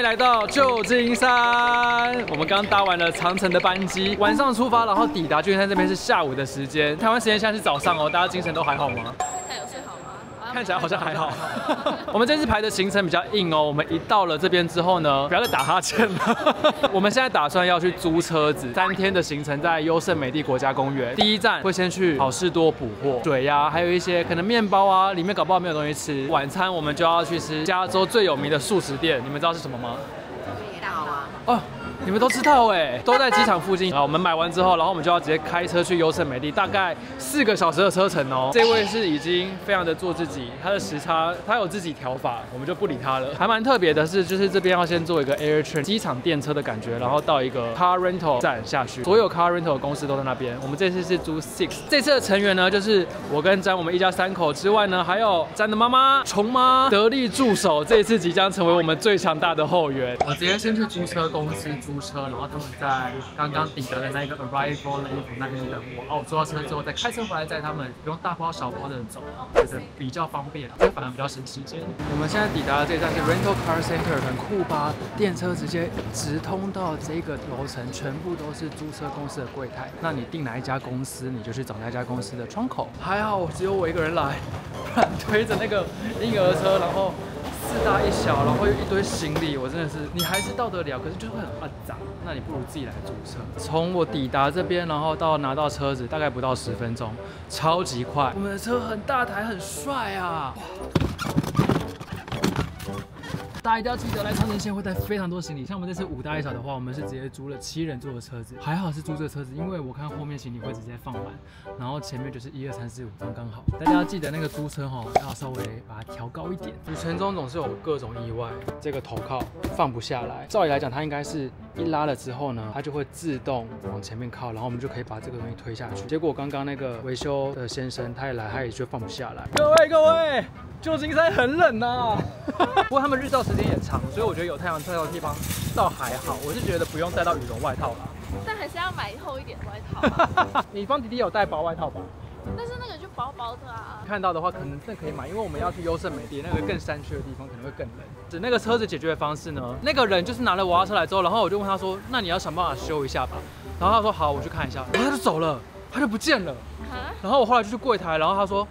来到旧金山。我们刚搭完了长程的班机，晚上出发，然后抵达旧金山这边是下午的时间，台湾时间现在是早上哦，大家精神都还好吗？那有睡好吗？看起来好像还好。我们这次排的行程比较硬哦，我们一到了这边之后呢，不要再打哈欠了。我们现在打算要去租车子，3天的行程在优胜美地国家公园。第一站会先去好事多补货，水呀，还有一些可能面包啊，里面搞不好没有东西吃。晚餐我们就要去吃加州最有名的素食店，你们知道是什么吗？麦当劳啊。哦。你们都知道哎，都在机场附近。我们买完之后，然后我们就要直接开车去优胜美地，大概4个小时的车程哦。这位是已经非常的做自己，他的时差他有自己调法，我们就不理他了。还蛮特别的是，就是这边要先做一个 Air Train 机场电车的感觉，然后到一个 Car Rental 站下去。所有 Car Rental 的公司都在那边。我们这次是租 Six， 这次的成员呢就是我跟詹，我们一家3口之外呢，还有詹的妈妈虫妈得力助手，这一次即将成为我们最强大的后援。我直接先去租车公司租车，然后他们在刚刚抵达的那个 Arrival Level 那边等我。我坐到车之后再开车回来载他们，不用大包小包的走，就是比较方便，这反而比较省时间。我们现在抵达的这一站是 Rental Car Center， 很酷吧？电车直接直通到这个楼层，全部都是租车公司的柜台。那你订哪一家公司，你就去找那家公司的窗口。还好只有我一个人来，不然推着那个婴儿车，然后4大1小，然后又一堆行李，我真的是你还是到得了，可是就是会很杂。那你不如自己来租车。从我抵达这边，然后到拿到车子，大概不到10分钟，超级快。我们的车很大台，很帅啊！大家一定要记得来长城线会带非常多行李，像我们这次5大1小的话，我们是直接租了7人座的车子，还好是租这个车子，因为我看后面行李会直接放满，然后前面就是1、2、3、4、5刚刚好。大家要记得那个租车要稍微把它调高一点。旅程中总是有各种意外，这个头靠放不下来，照理来讲它应该是一拉了之后呢，它就会自动往前面靠，然后我们就可以把这个东西推下去。结果刚刚那个维修的先生他也来，他也就放不下来。各位。旧金山很冷呐、不过他们日照时间也长，所以我觉得有太阳晒到的地方倒还好。我是觉得不用带到羽绒外套啦，但还是要买厚一点的外套。你方弟弟有带薄外套吧？但是那个就薄薄的啊。看到的话，可能真的可以买，因为我们要去优胜美地那个更山区的地方，可能会更冷。指那个车子解决的方式呢？那个人就是拿了我的车来之后，然后我就问他说：“那你要想办法修一下吧。”然后他说：“好，我去看一下。”然后他就走了，他就不见了。然后我后来就去柜台，然后他说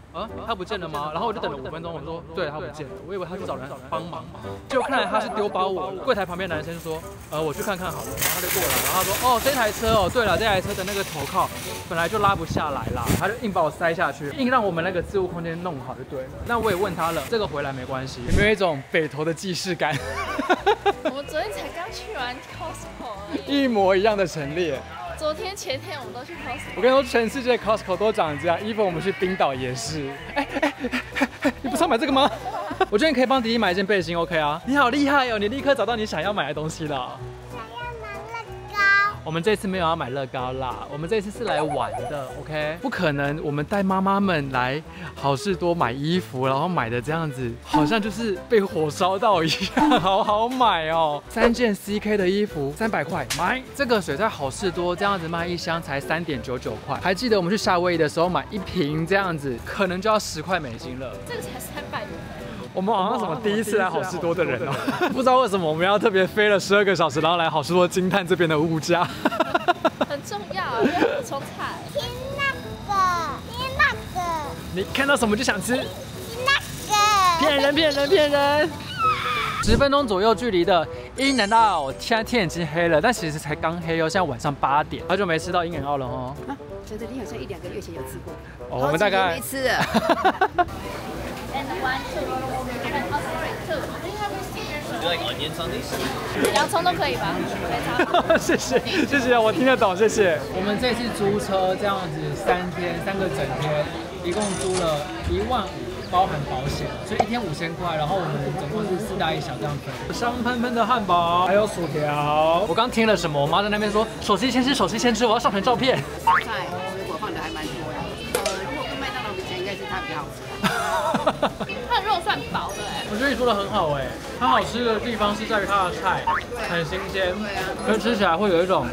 他不见了吗？然后我就等了5分钟，我说对，他不见了，我以为他去找人帮忙，结果看来他是丢包我了。柜台旁边男生就说我去看看好了，然后他就过来，然后他说这台车对了，这台车的那个头靠本来就拉不下来啦，他就硬把我塞下去，硬让我们那个置物空间弄好就对了。那我也问他了，这个回来没关系，有没有一种北投的既视感？我们昨天才刚去完 Costco 而已，一模一样的陈列。昨天前天我们都去 Costco。我跟你说，全世界 Costco 都长这样。even 我们去冰岛也是。你不是要买这个吗？我觉得你可以帮弟弟买一件背心 ，OK 啊？你好厉害哦，你立刻找到你想要买的东西了。想要买乐高。我们这次没有要买乐高啦，我们这次是来玩的 ，OK？ 不可能，我们带妈妈们来好事多买衣服，然后买的这样子，好像就是被火烧到一样，好好买哦。3件 CK 的衣服300块，买。这个水在好事多这样子卖1箱才3.99块。还记得我们去夏威夷的时候买1瓶这样子，可能就要10块美金了。这个才300元。我们好像什么第一次来好事多的人哦，不知道为什么我们要特别飞了12个小时，然后来好事多惊叹这边的物价。很重要，要补充菜。听那个。你看到什么就想吃？那个。骗人！10分钟左右距离的In and Out，现在天已经黑了，但其实才刚黑哦，现在晚上8点，好久没吃到In and Out了哦。觉得你好像1、2个月前有吃过。我们大概没吃了。And 1, 2, and also 2. Do you have a Do you like onions on these? 洋葱都可以吧？谢谢，我听得懂，谢谢。我们这次租车这样子3天3个整天，一共租了15000，包含保险，所以1天5000块，然后我们总共是4大1小这样分。香喷喷的汉堡，还有薯条。我刚听了什么？我妈在那边说手机先吃，我要上传照片。菜水果放的还蛮多的。如果跟麦当劳比起来，应该是它比较好吃。它的肉算薄的哎。我觉得你说的很好哎，它好吃的地方是在于它的菜很新鲜，可是吃起来会有一种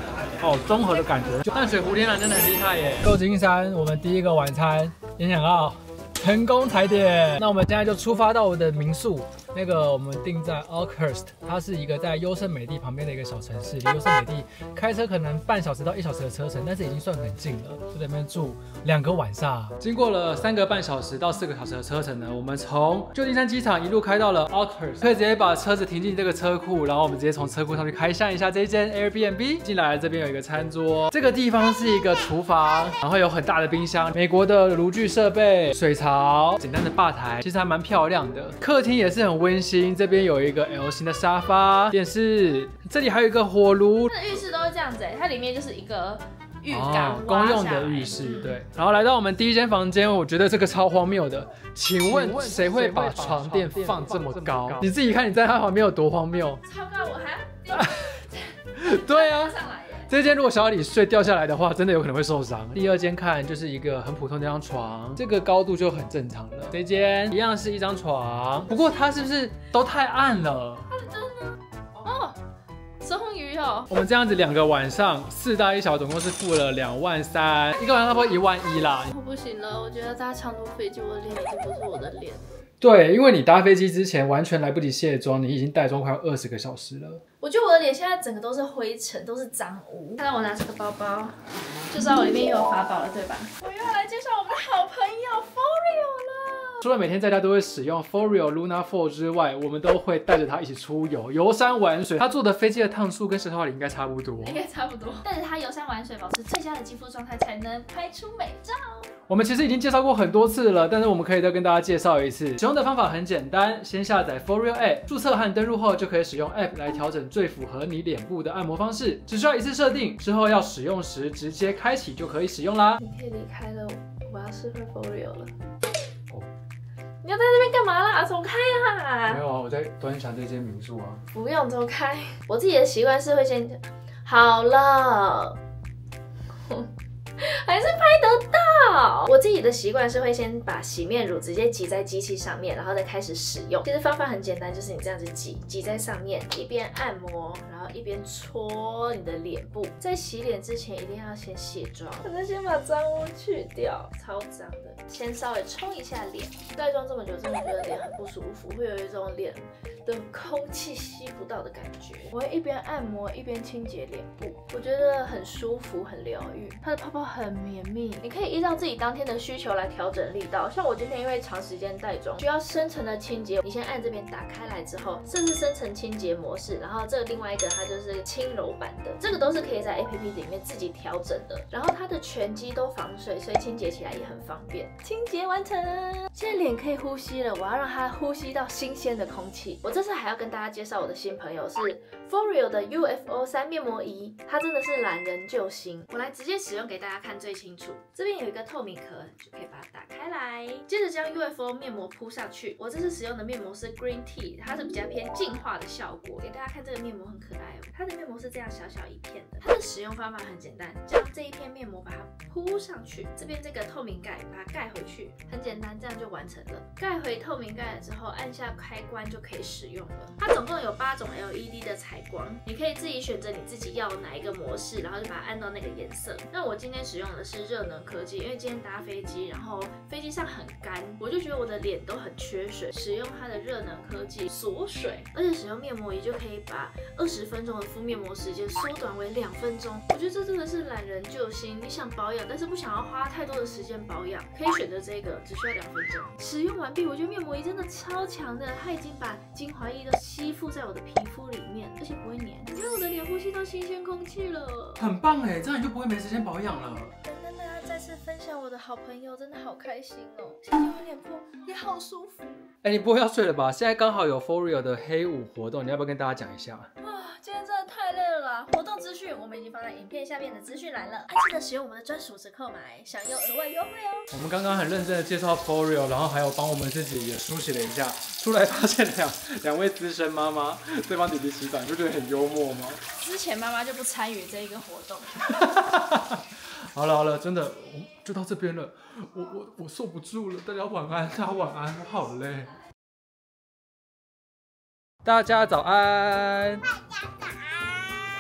综合的感觉。淡水胡天蓝真的很厉害耶！旧金山我们第一个晚餐，也想要成功踩点。那我们现在就出发到我的民宿，那个我们定在 Oakhurst， 它是一个在优胜美地旁边的一个小城市，离优胜美地开车可能半小时到1小时的车程，但是已经算很近了，就在那边住2个晚上。经过了3个半小时到4个小时的车程呢，我们从旧金山机场一路开到了 Oakhurst， 可以直接把车子停进这个车库，然后我们直接从车库上去开箱一下这一间 Airbnb。进来这边有一个餐桌，这个地方是一个厨房，然后有很大的冰箱，美国的炉具设备、水槽，简单的吧台，其实还蛮漂亮的。客厅也是很温馨，这边有一个 L 型的沙发、电视，这里还有一个火炉。它的浴室都是这样子它里面就是一个浴缸公用的浴室，对。然后来到我们第一间房间，我觉得这个超荒谬的。请问谁会把床垫放这么高？你自己看你在它旁边有多荒谬。超高，我还要对啊，上来耶。这间如果小李睡掉下来的话，真的有可能会受伤。第二间看就是一个很普通的一张床，这个高度就很正常了。这间一样是一张床，不过它是不是都太暗了？它的灯呢？哦，终于哦。我们这样子2个晚上4大1小，总共是付了2万3，一个晚上差不多1万1啦。我不行了，我觉得搭长途飞机，我的脸已经不是我的脸了。对，因为你搭飞机之前完全来不及卸妆，你已经带妆快要20个小时了。我觉得我的脸现在整个都是灰尘，都是脏污。看到我拿这个包包，就知道我里面也有法宝了，对吧？我又要来介绍我们的好朋友 Foreo 了。除了每天在家都会使用 Foreo Luna 4之外，我们都会带着它一起出游，游山玩水。它坐的飞机的趟数跟石头阿里应该差不多，应该差不多。带着它游山玩水，保持最佳的肌肤状态，才能拍出美照。我们其实已经介绍过很多次了，但是我们可以再跟大家介绍一次。使用的方法很简单，先下载 Foreo App， 注册和登入后就可以使用 App 来调整最符合你脸部的按摩方式，只需要一次设定，之后要使用时直接开启就可以使用啦。你可以离开了，我要试会 Foreo 了。你要在那边干嘛啦？走开啦！没有啊，我在端详这间民宿啊。不用走开，我自己的习惯是会先好了。还是拍得到。我自己的习惯是会先把洗面乳直接挤在机器上面，然后再开始使用。其实方法很简单，就是你这样子挤在上面，一边按摩，然后一边搓你的脸部。在洗脸之前一定要先卸妆，可是先把脏污去掉，超脏的。先稍微冲一下脸，带妆这么久，真的觉得脸很不舒服，会有一种脸的空气吸不到的感觉。我会一边按摩一边清洁脸部，我觉得很舒服，很疗愈。它的泡泡很绵密，你可以依照自己当天的需求来调整力道。像我今天因为长时间带妆，需要深层的清洁，你先按这边打开来之后，这是深层清洁模式，然后这个另外一个它就是轻柔版的，这个都是可以在 APP 里面自己调整的。然后它的全机都防水，所以清洁起来也很方便。清洁完成，现在脸可以呼吸了，我要让它呼吸到新鲜的空气。我这次还要跟大家介绍我的新朋友是 Foreo 的 UFO 3面膜仪，它真的是懒人救星。我来直接使用给大家看最清楚。这边有一个透明壳，就可以把它打开来，接着将 UFO 面膜铺上去。我这次使用的面膜是 Green Tea， 它是比较偏净化的效果。给大家看这个面膜很可爱哦，它的面膜是这样小小一片的。它的使用方法很简单，将这一片面膜把它铺上去，这边这个透明盖把它盖回去，很简单，这样就完成了。盖回透明盖了之后，按下开关就可以使用了。它总共有8种 LED 的采光，你可以自己选择你自己要哪一个模式，然后就把它按到那个颜色。那我今天使用的是热能科技，因为今天搭飞机，然后飞机上很干，我就觉得我的脸都很缺水，使用它的热能科技锁水，而且使用面膜仪就可以把20分钟的敷面膜时间缩短为2分钟。我觉得这真的是懒人救星，你想保养但是不想要花太多的时间保养，可以选择这个，只需要2分钟。使用完毕，我觉得面膜仪真的超强的，它已经把精华液都吸附在我的皮肤里面，而且不会黏。你看我的脸呼吸到新鲜空气了，很棒哎，这样你就不会没时间保养了。跟大家再次分享我的好朋友，真的好开心哦！现在我脸部也好舒服。哎，你不会要睡了吧？现在刚好有 Foreo 的黑五活动，你要不要跟大家讲一下？今天真的太累了啦！活动资讯我们已经放在影片下面的资讯栏了，记得使用我们的专属折扣码，享有额外优惠哦。我们刚刚很认真的介绍 Foreo， 然后还有帮我们自己也梳洗了一下，出来发现两位资深妈妈在帮弟弟洗澡，就觉得很幽默吗？之前妈妈就不参与这一个活动。好了，真的就到这边了，我受不住了，大家晚安，大家晚安，我好累。大家早安。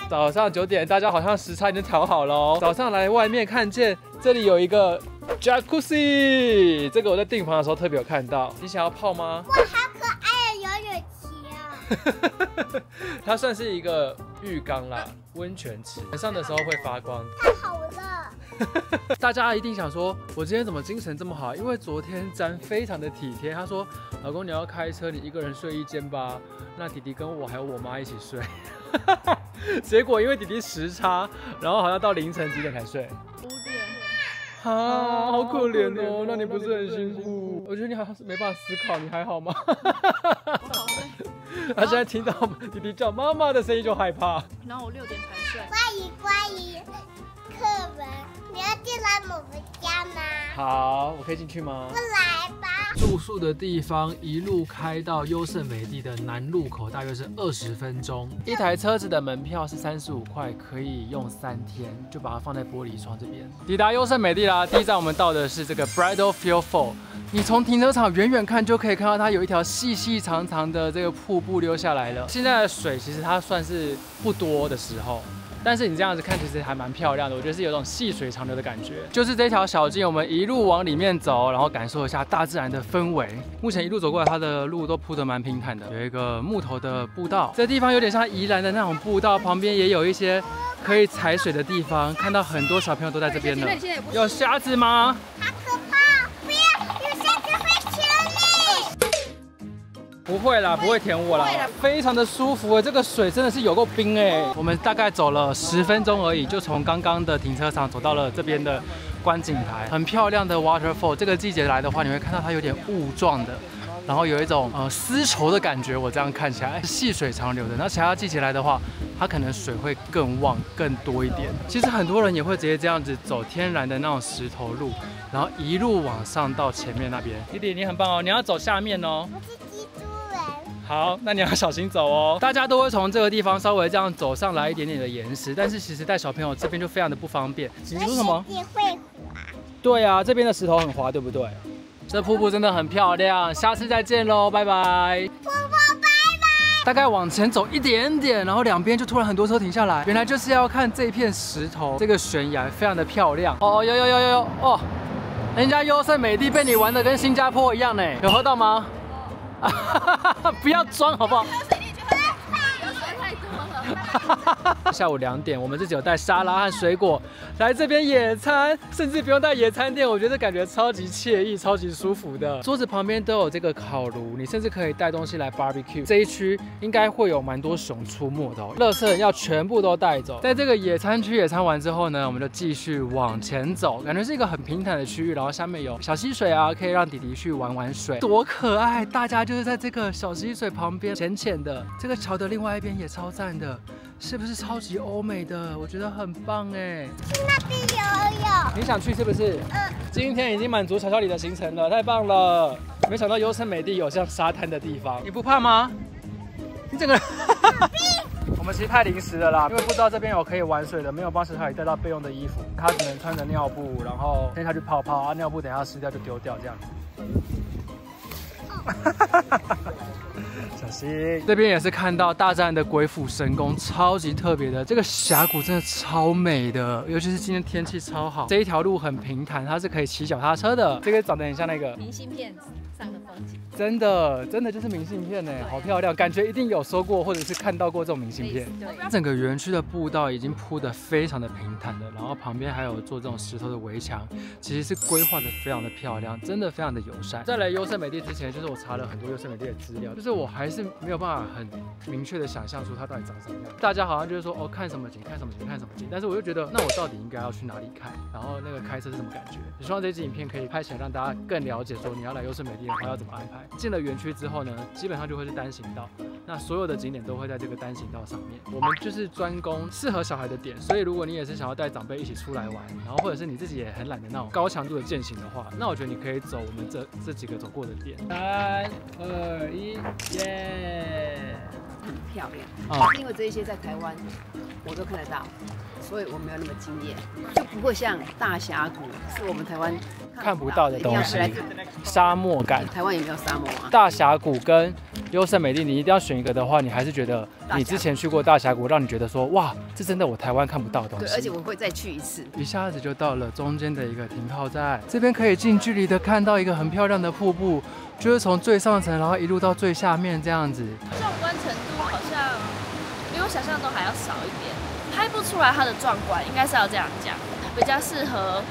早上9点，大家好像时差已经调好了哦。早上来外面看见这里有一个 Jacuzzi， 这个我在订房的时候特别有看到。你想要泡吗？哇，好可爱的游泳它算是一个浴缸啦，温泉池，晚上的时候会发光。太好了。大家一定想说，我今天怎么精神这么好？因为昨天詹非常的体贴，他说：“老公，你要开车，你一个人睡一间吧。那弟弟跟我还有我妈一起睡。”结果因为弟弟时差，然后好像到凌晨几点才睡？5点。啊，好可怜哦。那你不是很辛苦？我觉得你好像是没办法思考，你还好吗？我好累。他现在听到弟弟叫妈妈的声音就害怕。然后我6点才睡。关于课文，你要进来我们家吗？好，我可以进去吗？不来吧。住宿的地方一路开到优胜美地的南路口，大约是20分钟。一台车子的门票是35块，可以用3天，就把它放在玻璃窗这边。抵达优胜美地啦，第一站我们到的是这个 Bridal Field Fall。你从停车场远远看就可以看到它有一条细细长长的这个瀑布流下来了。现在的水其实它算是不多的时候。但是你这样子看，其实还蛮漂亮的，我觉得是有种细水长流的感觉。就是这条小径，我们一路往里面走，然后感受一下大自然的氛围。目前一路走过来，它的路都铺得蛮平坦的，有一个木头的步道，这地方有点像宜兰的那种步道，旁边也有一些可以踩水的地方，看到很多小朋友都在这边呢。有虾子吗？好可怕！不要，有虾子会吃你。不会啦，不会舔我啦，非常的舒服哎，这个水真的是有够冰哎。我们大概走了10分钟而已，就从刚刚的停车场走到了这边的观景台，很漂亮的 waterfall。这个季节来的话，你会看到它有点雾状的，然后有一种丝绸的感觉。我这样看起来细水长流的。那其他季节来的话，它可能水会更旺、更多一点。其实很多人也会直接这样子走天然的那种石头路，然后一路往上到前面那边。弟弟，你很棒哦，你要走下面哦。好，那你要小心走哦。大家都会从这个地方稍微这样走上来一点点的岩石，但是其实带小朋友这边就非常的不方便。你说什么？也会滑。对啊，这边的石头很滑，对不对？这瀑布真的很漂亮，下次再见喽，拜拜。婆婆拜拜。大概往前走一点点，然后两边就突然很多车停下来，原来就是要看这片石头，这个悬崖非常的漂亮。哦，有哦，人家优胜美地被你玩的跟新加坡一样呢，有喝到吗？不要装好不好？下午2点，我们自己有带沙拉和水果来这边野餐，甚至不用带野餐垫，我觉得感觉超级惬意、超级舒服的。桌子旁边都有这个烤炉，你甚至可以带东西来 barbecue。这一区应该会有蛮多熊出没的哦，垃圾要全部都带走。在这个野餐区野餐完之后呢，我们就继续往前走，感觉是一个很平坦的区域，然后下面有小溪水啊，可以让弟弟去玩水，多可爱！大家就是在这个小溪水旁边，浅浅的，这个桥的另外一边也超赞的。是不是超级欧美的？我觉得很棒哎！去那边游泳。你想去是不是？今天已经满足小小李的行程了，太棒了！没想到优胜美地有像沙滩的地方，你不怕吗？你整个我们其实太临时了啦，因为不知道这边有可以玩水的，没有帮小小李带到备用的衣服，他只能穿着尿布，然后先下去泡泡啊，尿布等一下湿掉就丢掉这样子。小心，这边也是看到大自然的鬼斧神工，超级特别的。这个峡谷真的超美的，尤其是今天天气超好。这一条路很平坦，它是可以骑脚踏车的。这个长得很像那个明信片上的风景，真的就是明信片呢，好漂亮，感觉一定有收过或者是看到过这种明信片。整个园区的步道已经铺得非常的平坦了，然后旁边还有做这种石头的围墙，其实是规划的非常的漂亮，真的非常的友善。在来优胜美地之前，就是我查了很多优胜美地的资料，就是我还是没有办法很明确的想象出它到底长什么样。大家好像就是说哦看什么景看什么景看什么景，但是我就觉得那我到底应该要去哪里看，然后那个开车是什么感觉？也希望这支影片可以拍起来让大家更了解说你要来优胜美地的话要怎么安排。进了园区之后呢，基本上就会是单行道，那所有的景点都会在这个单行道上面。我们就是专攻适合小孩的点，所以如果你也是想要带长辈一起出来玩，然后或者是你自己也很懒的那种高强度的健行的话，那我觉得你可以走我们这几个走过的点。3、2、1，耶！很漂亮，因为这一些在台湾我都看得到，所以我没有那么惊艳，就不会像大峡谷是我们台湾看不到的东西，沙漠感。台湾也没有沙漠啊。大峡谷跟优胜美地，你一定要选一个的话，你还是觉得你之前去过大峡谷，让你觉得说哇，这真的我台湾看不到的东西。对，而且我会再去一次。一下子就到了中间的一个停靠站，这边可以近距离的看到一个很漂亮的瀑布，就是从最上层，然后一路到最下面这样子。壮观程度想象中还要少一点，拍不出来它的壮观，应该是要这样讲，比较适合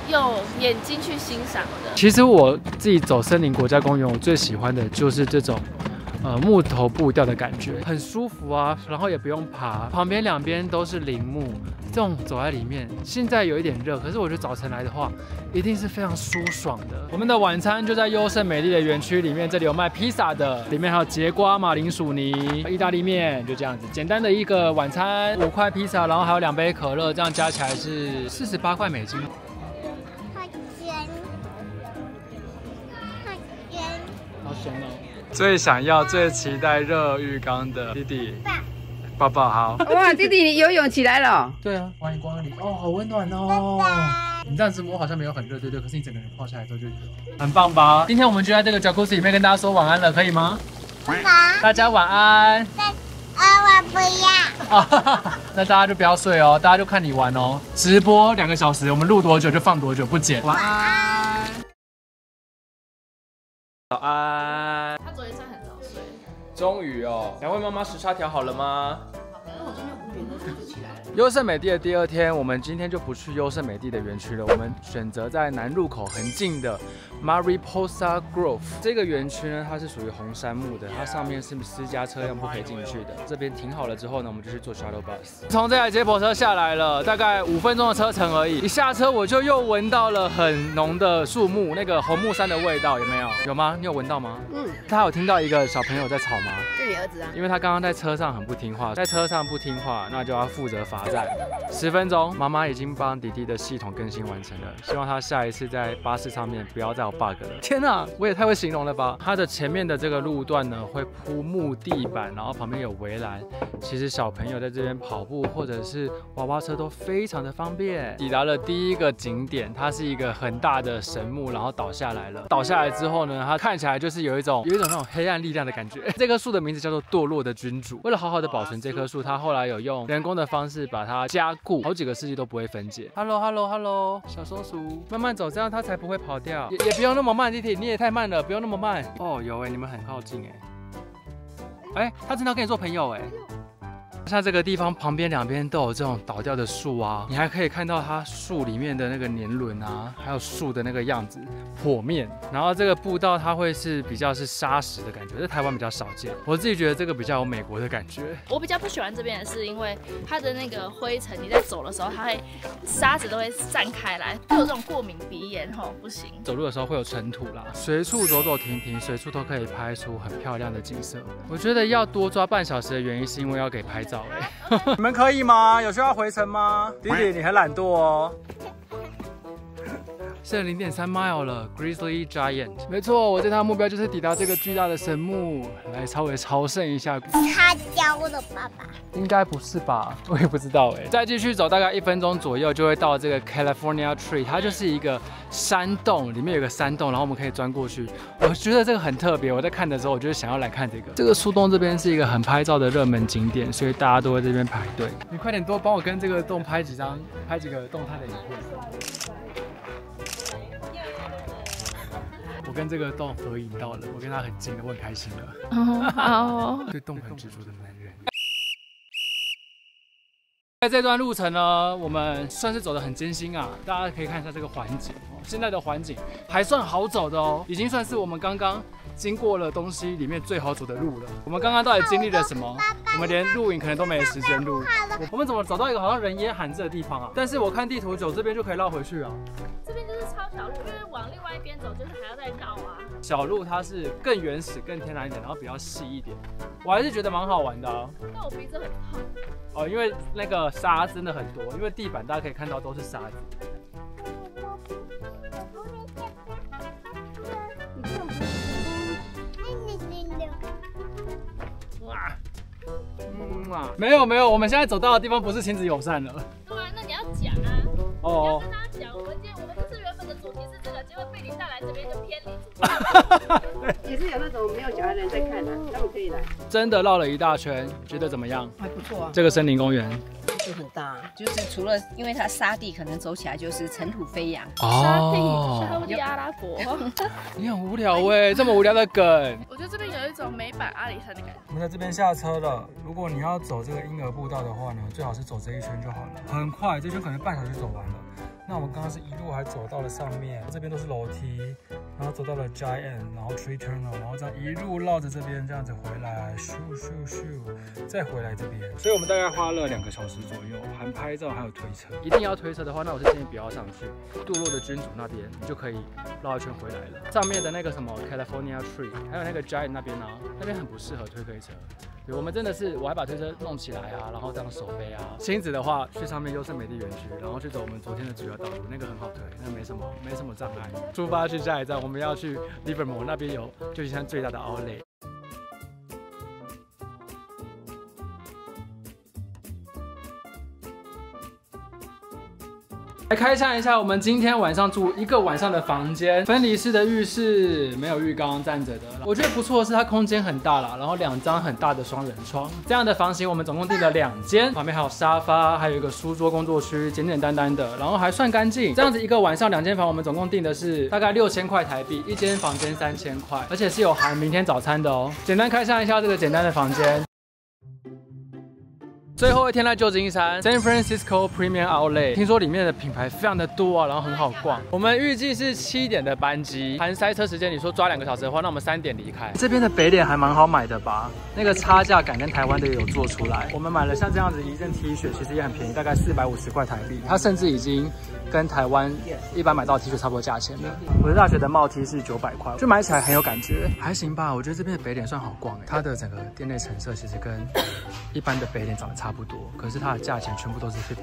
用眼睛去欣赏的。其实我自己走森林国家公园，我最喜欢的就是这种。木头步调的感觉很舒服啊，然后也不用爬，旁边两边都是林木，这种走在里面，现在有一点热，可是我觉得早晨来的话，一定是非常舒爽的。我们的晚餐就在优胜美地的园区里面，这里有卖披萨的，里面还有节瓜、马铃薯泥、意大利面，就这样子，简单的一个晚餐，5块披萨，然后还有2杯可乐，这样加起来是48块美金。好咸，好咸。好咸哦！最想要、最期待热浴缸的弟弟，抱抱好。哇，弟弟你游泳起来了。对啊，欢迎光临哦，好温暖哦。你这样子摸好像没有很热，对对，可是你整个人泡下来之后就很棒吧？今天我们就在这个 Jacuzzi 里面跟大家说晚安了，可以吗？好。大家晚安。我不要。啊，那大家就不要睡哦，大家就看你玩哦。直播2个小时，我们录多久就放多久，不剪。晚安。早安。他昨天算很早睡。终于哦，2位妈妈时差调好了吗？那我今天5点多就起来了。优胜美地的第2天，我们今天就不去优胜美地的园区了，我们选择在南入口很近的 Mariposa Grove 这个园区呢，它是属于红杉木的，它上面是私家车辆不可以进去的。这边停好了之后呢，我们就去坐 shuttle bus。从这台接驳车下来了，大概5分钟的车程而已。一下车我就又闻到了很浓的树木，那个红木杉的味道，有没有？有吗？你有闻到吗？他有听到一个小朋友在吵吗？就你儿子啊？因为他刚刚在车上很不听话，在车上不听话，那就要负责罚站10分钟。妈妈已经帮弟弟的系统更新完成了，希望他下一次在巴士上面不要再有 bug 了。天哪，我也太会形容了吧！它的前面的这个路段呢，会铺木地板，然后旁边有围栏。其实小朋友在这边跑步或者是娃娃车都非常的方便。抵达了第一个景点，它是一个很大的神木，然后倒下来了。倒下来之后呢，它看起来就是有一种那种黑暗力量的感觉。这棵树的名字叫做堕落的君主。为了好好的保存这棵树，它后来有用人工的方式把它加固，好几个世纪都不会分解。Hello， 小松鼠，慢慢走，这样它才不会跑掉。也不用那么慢，弟弟，你也太慢了，不用那么慢。哦，有哎，你们很靠近哎，他真的要跟你做朋友哎。像这个地方旁边两边都有这种倒掉的树啊，你还可以看到它树里面的那个年轮啊，还有树的那个样子剖面。然后这个步道它会是比较是沙石的感觉，在台湾比较少见。我自己觉得这个比较有美国的感觉。我比较不喜欢这边的是，因为它的那个灰尘，你在走的时候，它会沙子都会散开来，会有这种过敏鼻炎吼，不行。走路的时候会有尘土啦，随处走走停停，随处都可以拍出很漂亮的景色。我觉得要多抓半小时的原因是因为要给拍照你们可以吗？有需要回程吗？弟弟，你很懒惰哦。剩0.3 mile 了 ，Grizzly Giant。没错，我这趟目标就是抵达这个巨大的神木，来稍微朝圣一下。他教我的爸爸。应该不是吧？我也不知道哎。再继续走大概1分钟左右，就会到这个 California Tree， 它就是一个山洞，里面有个山洞，然后我们可以钻过去。我觉得这个很特别，我在看的时候，我就是想要来看这个。这个树洞这边是一个很拍照的热门景点，所以大家都会这边排队。你快点多帮我跟这个洞拍几个动态的影片。我跟这个洞合影到了，我跟他很近了，我很开心了。好，对洞很执着的男人。在这段路程呢，我们算是走得很艰辛啊，大家可以看一下这个环境。现在的环境还算好走的哦，已经算是我们刚刚经过了东西里面最好走的路了。我们刚刚到底经历了什么？我们连录影可能都没时间录。我们怎么找到一个好像人烟罕至的地方啊？但是我看地图走这边就可以绕回去啊。这边就是超小路，因为往另外一边走就是还要再绕啊。小路它是更原始、更天然一点，然后比较细一点，我还是觉得蛮好玩的啊。但我鼻子很痛。哦，因为那个沙真的很多，因为地板大家可以看到都是沙子。没有，我们现在走到的地方不是亲子友善了。对啊，那你要讲啊。哦。你要跟大家讲，我们这次原本的主题是这个，结果被你带来这边就偏离主题。也是有那种没有脚的人在看啊，他们可以来。真的绕了一大圈，觉得怎么样？还不错啊。这个森林公园就很大，就是除了因为它沙地可能走起来就是尘土飞扬。沙地阿拉伯。你很无聊哎，这么无聊的梗。我觉得这边有一种美版阿里山的感觉。我们在这边下车了。如果你要走这个婴儿步道的话呢，最好是走这一圈就好了，很快，这圈可能半小时就走完了。那我们刚刚是一路还走到了上面，这边都是楼梯，然后走到了 Giant， 然后 Tree Tunnel， 然后这样一路绕着这边这样子回来，咻咻咻，再回来这边。所以我们大概花了2个小时左右，含拍照还有推车。一定要推车的话，那我是建议不要上去。堕落的君主那边，你就可以绕一圈回来了。上面的那个什么 California Tree， 还有那个 Giant 那边呢，那边很不适合推车。对，我们真的是，我还把推车弄起来啊，然后这样手背啊。亲子的话，去上面优胜美地园区，然后去走我们昨天的主要道路，那个很好推，那没什么障碍。出发去下一站，我们要去 Livermore， 那边有旧金山最大的 Outlet。来开箱一下，我们今天晚上住1个晚上的房间，分离式的浴室，没有浴缸，站着的。我觉得不错的是它空间很大啦，然后2张很大的双人床。这样的房型我们总共订了2间，旁边还有沙发，还有一个书桌工作区，简简单单的，然后还算干净。这样子1个晚上2间房，我们总共订的是大概6000块台币，1间房间3000块，而且是有含明天早餐的哦。简单开箱一下这个简单的房间。最后一天在旧金山 San Francisco Premium Outlet， 听说里面的品牌非常的多啊，然后很好逛。我们预计是7点的班机，含塞车时间，你说抓2个小时的话，那我们3点离开。这边的北脸还蛮好买的吧？那个差价感跟台湾的也有做出来。我们买了像这样子一件 T 恤，其实也很便宜，大概450块台币。它甚至已经跟台湾一般买到的 T 恤差不多价钱了。我的大学的帽 T 是900块，就买起来很有感觉，还行吧。我觉得这边的北脸算好逛它的整个店内陈设其实跟一般的北脸长得差不多，可是它的价钱全部都是50%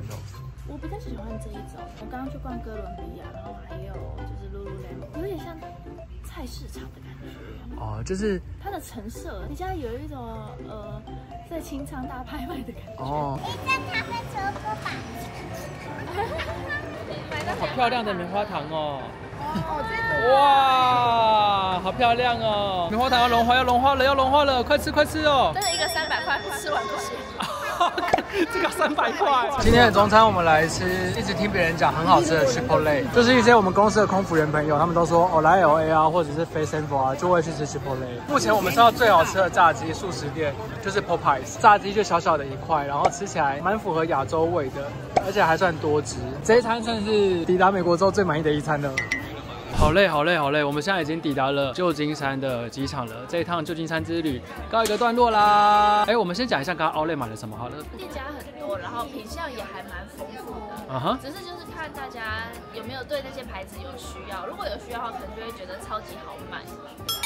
off。我比较喜欢这一种。我刚刚去逛哥伦比亚，然后还有就是 Lululemon， 有点像菜市场的感觉。哦，就是它的陈设比较有一种在清仓大拍卖的感觉。哦。你在他们车过吧？好漂亮的棉花糖哦！哦，这个哇，好漂亮哦！棉花糖要融化，要融化了，快吃哦！但是一个300块，吃完不行。这个300块。今天的中餐我们来吃，一直听别人讲很好吃的 Chipotle， 就是一些我们公司的空服员朋友，他们都说哦来 LA 啊，或者是飞 San Fran 啊，就会去吃 Chipotle。目前我们吃到最好吃的炸鸡素食店就是 Popeyes， 炸鸡就小小的一块，然后吃起来蛮符合亚洲味的，而且还算多汁。这一餐算是抵达美国之后最满意的一餐了。好累，我们现在已经抵达了旧金山的机场了。这一趟旧金山之旅告一个段落啦。我们先讲一下刚刚 Outlet 买了什么好了。店家很多，然后品项也还蛮丰富的。只是就是看大家有没有对那些牌子有需要。如果有需要的话，可能就会觉得超级好买。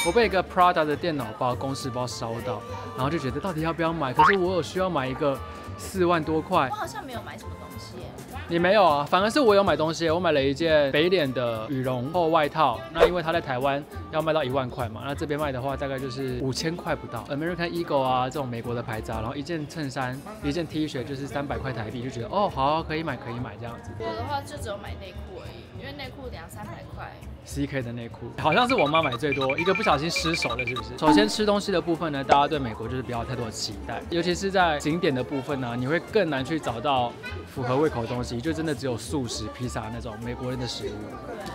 我被一个 Prada 的电脑包、公事包烧到，然后就觉得到底要不要买？可是我有需要买一个4万多块。我好像没有买什么东西耶。你没有啊？反而是我有买东西，我买了一件北脸的羽绒厚外套。那因为它在台湾要卖到1万块嘛，那这边卖的话大概就是5000块不到。American Eagle 啊，这种美国的牌子啊，然后一件衬衫、一件 T 恤就是300块台币，就觉得哦好，可以买这样子。我的话就只有买内裤而已，因为内裤200-300块。CK 的内裤好像是我妈买最多，一个不小心失手了，是不是？首先吃东西的部分呢，大家对美国就是不要太多的期待，尤其是在景点的部分呢，你会更难去找到符合胃口的东西，就真的只有素食、披萨那种美国人的食物。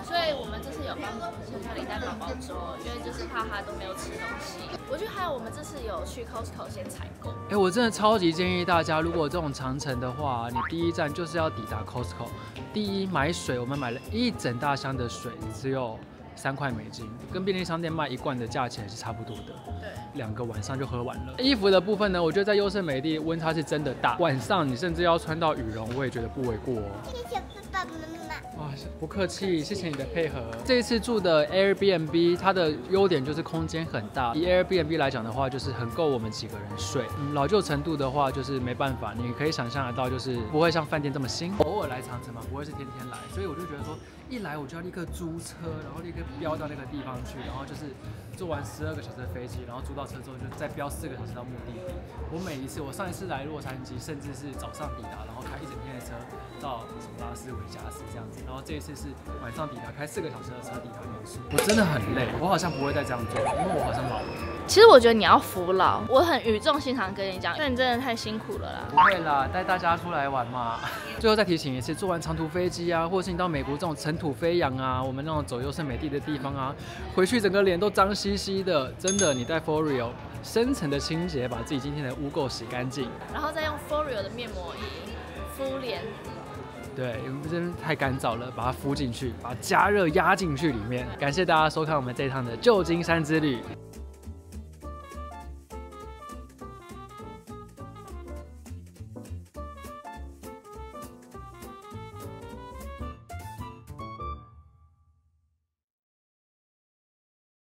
所以我们这次有帮小小李带宝宝桌，因为就是怕他都没有吃东西。我觉得还有我们这次有去 Costco 先采购。我真的超级建议大家，如果这种长程的话，你第一站就是要抵达 Costco。第一，买水，我们买了一整大箱的水，只有3块美金，跟便利商店卖1罐的价钱是差不多的。对，2个晚上就喝完了。衣服的部分呢，我觉得在优胜美地温差是真的大，晚上你甚至要穿到羽绒，我也觉得不为过哦。谢谢爸爸妈妈。哇，不客气，谢谢你的配合。这一次住的 Airbnb， 它的优点就是空间很大。以 Airbnb 来讲的话，就是很够我们几个人睡。老旧程度的话，就是没办法，你可以想象得到，就是不会像饭店这么新。偶尔来长城嘛，不会是天天来，所以我就觉得说，一来我就要立刻租车，然后立刻飙到那个地方去，然后就是坐完12个小时的飞机，然后租到车之后就再飙4个小时到目的地。我每一次，我上一次来洛杉矶，甚至是早上抵达，然后开一整天的车到什么拉斯维加斯这样子，然后这一次是晚上抵达，开4个小时的车抵达民宿。我真的很累，我好像不会再这样做，因为我好像老了。其实我觉得你要服老，我很语重心长跟你讲，但你真的太辛苦了啦。不会啦，带大家出来玩嘛。最后再提醒一次，坐完长途飞机啊，或者是你到美国这种尘土飞扬啊，我们那种走优胜美地的地方啊，回去整个脸都脏兮兮的，真的，你带 For Real 深层的清洁，把自己今天的污垢洗干净，然后再用 Foreo 的面膜仪敷脸。对，因为真的太干燥了，把它敷进去，把它加热压进去里面。感谢大家收看我们这一趟的旧金山之旅。